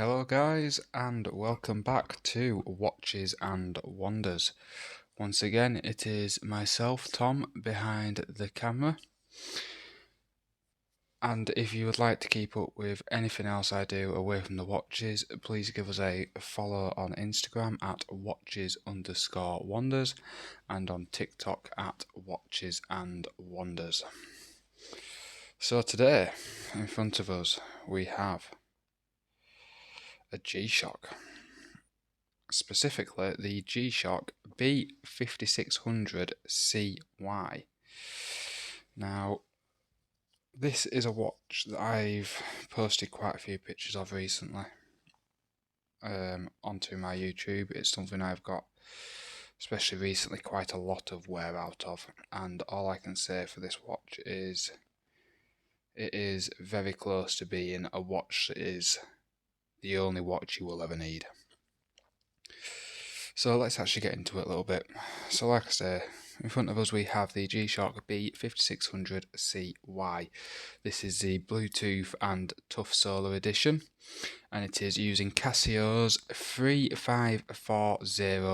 Hello guys, and welcome back to Watches and Wonders. Once again, it is myself, Tom, behind the camera. And if you would like to keep up with anything else I do away from the watches, please give us a follow on Instagram at watches_wonders and on TikTok at watches and wonders. So today, in front of us, we have a G-Shock. Specifically the G-Shock B5600 CY. Now, this is a watch that I've posted quite a few pictures of recently onto my YouTube. It's something I've got, especially recently, quite a lot of wear out of, and all I can say for this watch is it is very close to being a watch that is the only watch you will ever need. So let's actually get into it a little bit. So like I say, in front of us we have the G-Shock B5600 CY. This is the Bluetooth and Tough Solar edition, and it is using Casio's 3540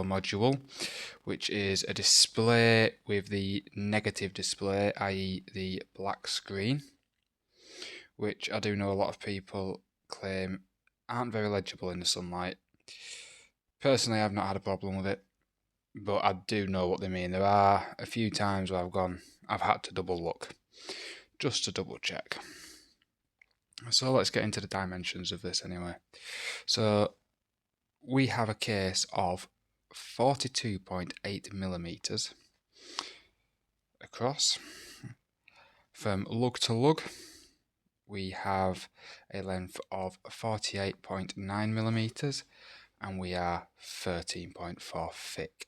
module, which is a display with the negative display, i.e. the black screen, which I do know a lot of people claim aren't very legible in the sunlight. Personally, I've not had a problem with it, but I do know what they mean. There are a few times where I've had to double look, just to double check. So let's get into the dimensions of this anyway. So we have a case of 42.8 millimeters across. From lug to lug, we have a length of 48.9 millimeters, and we are 13.4 thick.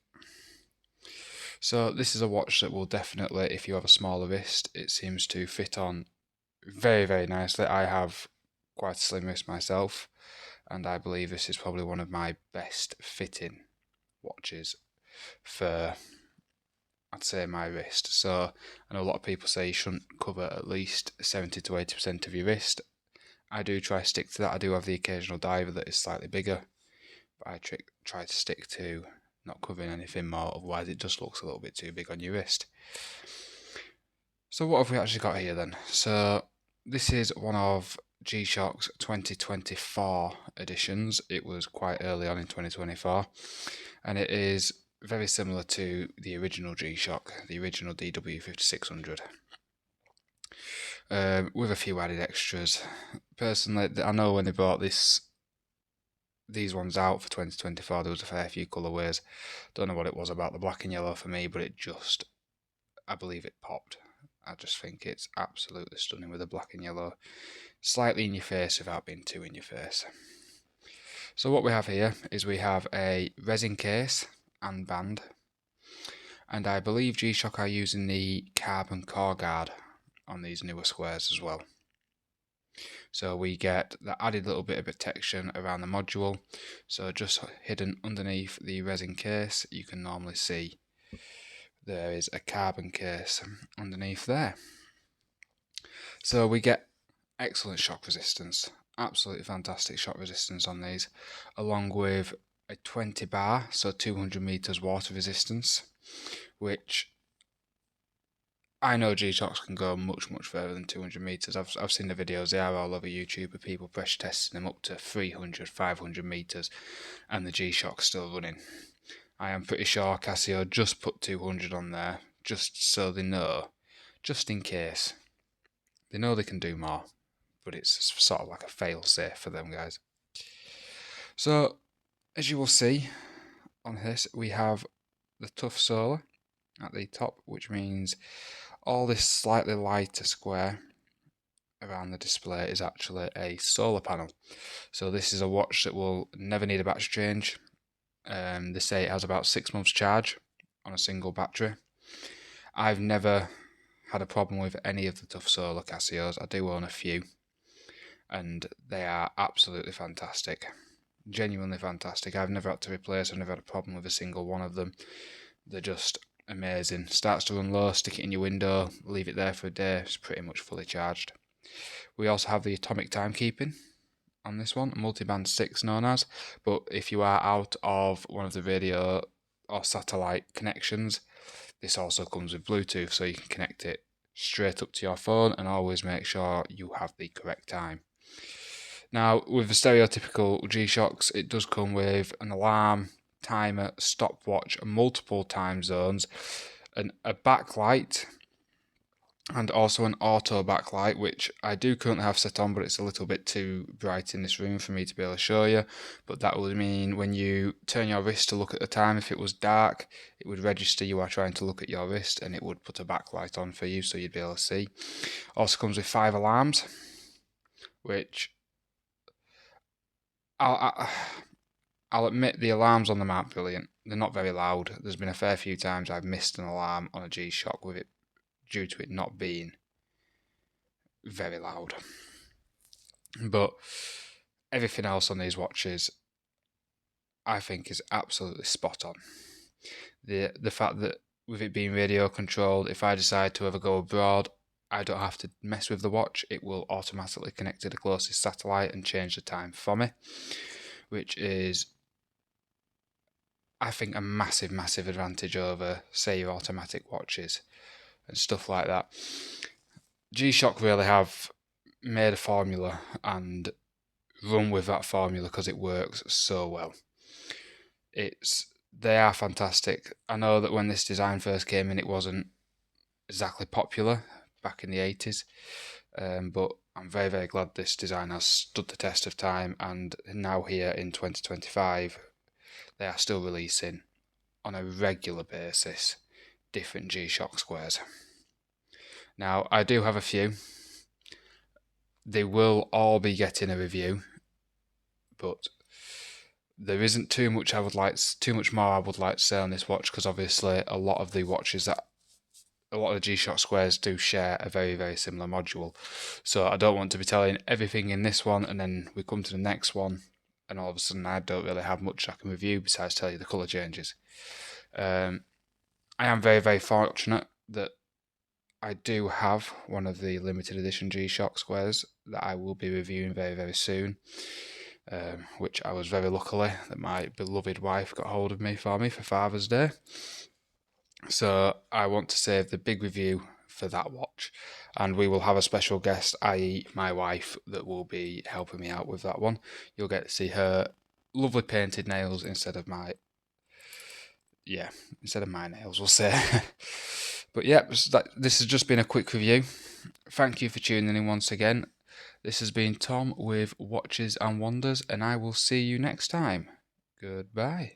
So this is a watch that will definitely, if you have a smaller wrist, it seems to fit on very, very nicely. I have quite a slim wrist myself, and I believe this is probably one of my best fitting watches for, I'd say, my wrist. So I know a lot of people say you shouldn't cover at least 70 to 80% of your wrist. I do try to stick to that. I do have the occasional diver that is slightly bigger, but I try to stick to not covering anything more, otherwise it just looks a little bit too big on your wrist. So what have we actually got here then? So this is one of G-Shock's 2024 editions. It was quite early on in 2024, and it is very similar to the original G-Shock, the original DW-5600, with a few added extras. Personally, I know when they brought these ones out for 2024, there was a fair few colourways. Don't know what it was about the black and yellow for me, but I believe it popped. I just think it's absolutely stunning with the black and yellow, slightly in your face without being too in your face. So what we have here is we have a resin case and band, and I believe G-Shock are using the carbon core guard on these newer squares as well. So we get that added little bit of protection around the module. So just hidden underneath the resin case, you can normally see there is a carbon case underneath there. So we get excellent shock resistance, absolutely fantastic shock resistance on these, along with a 20 bar, so 200 meters water resistance, which I know G-Shocks can go much, much further than 200 meters. I've seen the videos, they are all over YouTube, of people pressure testing them up to 300, 500 meters, and the G-Shock's still running. I am pretty sure Casio just put 200 on there, just so they know, just in case. They know they can do more, but it's sort of like a fail-safe for them guys. So, as you will see on this, we have the Tough Solar at the top, which means all this slightly lighter square around the display is actually a solar panel. So this is a watch that will never need a battery change. They say it has about 6 months charge on a single battery. I've never had a problem with any of the Tough Solar Casios. I do own a few, and they are absolutely fantastic. Genuinely fantastic. I've never had to replace, I've never had a problem with a single one of them. They're just amazing. Starts to run low, stick it in your window, leave it there for a day, it's pretty much fully charged. We also have the atomic timekeeping on this one, multiband 6 known as, but if you are out of one of the radio or satellite connections, this also comes with Bluetooth, so you can connect it straight up to your phone and always make sure you have the correct time. Now, with the stereotypical G-Shocks, it does come with an alarm, timer, stopwatch, multiple time zones, and a backlight, and also an auto backlight, which I do currently have set on, but it's a little bit too bright in this room for me to be able to show you. But that would mean when you turn your wrist to look at the time, if it was dark, it would register you are trying to look at your wrist, and it would put a backlight on for you so you'd be able to see. Also comes with 5 alarms, which I'll admit the alarms on them aren't brilliant. They're not very loud. There's been a fair few times I've missed an alarm on a G-Shock with it due to it not being very loud. But everything else on these watches I think is absolutely spot on. The fact that with it being radio controlled, if I decide to ever go abroad, I don't have to mess with the watch. It will automatically connect to the closest satellite and change the time for me, which is, I think, a massive, massive advantage over, say, your automatic watches and stuff like that. G-Shock really have made a formula and run with that formula because it works so well. They are fantastic. I know that when this design first came in, it wasn't exactly popular back in the 80s, but I'm very, very glad this design has stood the test of time, and now here in 2025, they are still releasing on a regular basis different G-Shock squares. Now, I do have a few. They will all be getting a review, but there isn't too much more I would like to say on this watch, because obviously a lot of the G-Shock squares do share a very, very similar module. So I don't want to be telling everything in this one and then we come to the next one and all of a sudden I don't really have much I can review besides tell you the colour changes. I am very, very fortunate that I do have one of the limited edition G-Shock squares that I will be reviewing very, very soon, which I was very luckily that my beloved wife got hold of me for Father's Day. So I want to save the big review for that watch, and we will have a special guest, i.e. my wife, that will be helping me out with that one. You'll get to see her lovely painted nails instead of my nails, we'll say. But yeah, this has just been a quick review. Thank you for tuning in once again. This has been Tom with Watches and Wonders, and I will see you next time. Goodbye.